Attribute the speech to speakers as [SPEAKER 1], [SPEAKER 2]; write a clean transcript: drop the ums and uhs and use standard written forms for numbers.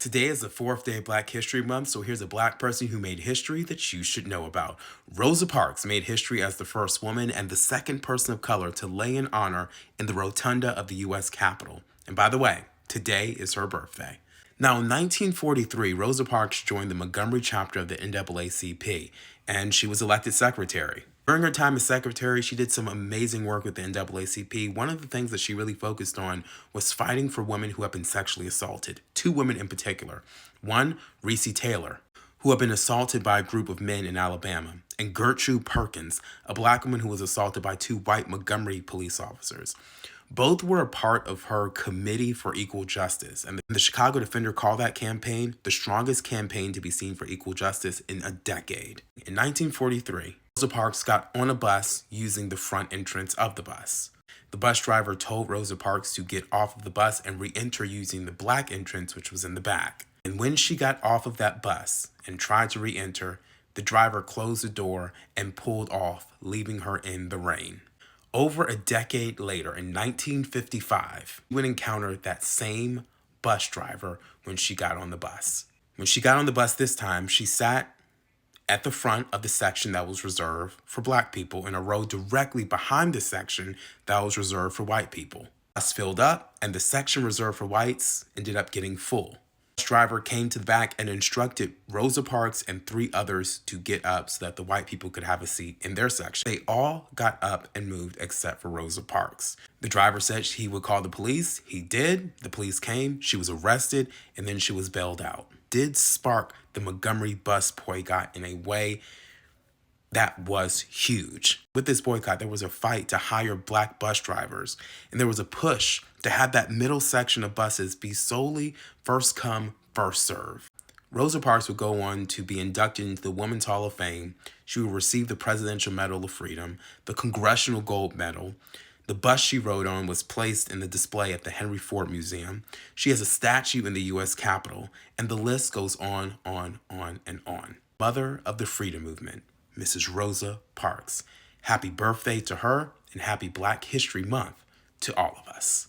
[SPEAKER 1] Today is the fourth day of Black History Month, so here's a black person who made history that you should know about. Rosa Parks made history as the first woman and the second person of color to lay in honor in the rotunda of the U.S. Capitol. And by the way, today is her birthday. Now, in 1943, Rosa Parks joined the Montgomery chapter of the NAACP, and she was elected secretary. During her time as secretary, she did some amazing work with the NAACP. One of the things that she really focused on was fighting for women who have been sexually assaulted. Two women in particular. One, Reese Taylor, who had been assaulted by a group of men in Alabama, and Gertrude Perkins, a black woman who was assaulted by two white Montgomery police officers. Both were a part of her Committee for Equal Justice, and the Chicago Defender called that campaign the strongest campaign to be seen for equal justice in a decade. In 1943, Rosa Parks got on a bus using the front entrance of the bus. The bus driver told Rosa Parks to get off of the bus and re-enter using the black entrance, which was in the back. And when she got off of that bus and tried to re-enter, the driver closed the door and pulled off, leaving her in the rain. Over a decade later, in 1955, she would encounter that same bus driver when she got on the bus. When she got on the bus this time, she sat at the front of the section that was reserved for black people in a row directly behind the section that was reserved for white people. The bus filled up, and the section reserved for whites ended up getting full. The bus driver came to the back and instructed Rosa Parks and three others to get up so that the white people could have a seat in their section. They all got up and moved except for Rosa Parks. The driver said he would call the police. He did. The police came. She was arrested, and then she was bailed out. Did spark the Montgomery bus boycott in a way that was huge. With this boycott, there was a fight to hire black bus drivers, and there was a push to have that middle section of buses be solely first come, first serve. Rosa Parks would go on to be inducted into the Women's Hall of Fame. She would receive the Presidential Medal of Freedom, the Congressional Gold Medal. The bus she rode on was placed in the display at the Henry Ford Museum. She has a statue in the U.S. Capitol, and the list goes on, and on. Mother of the Freedom Movement, Mrs. Rosa Parks. Happy birthday to her, and happy Black History Month to all of us.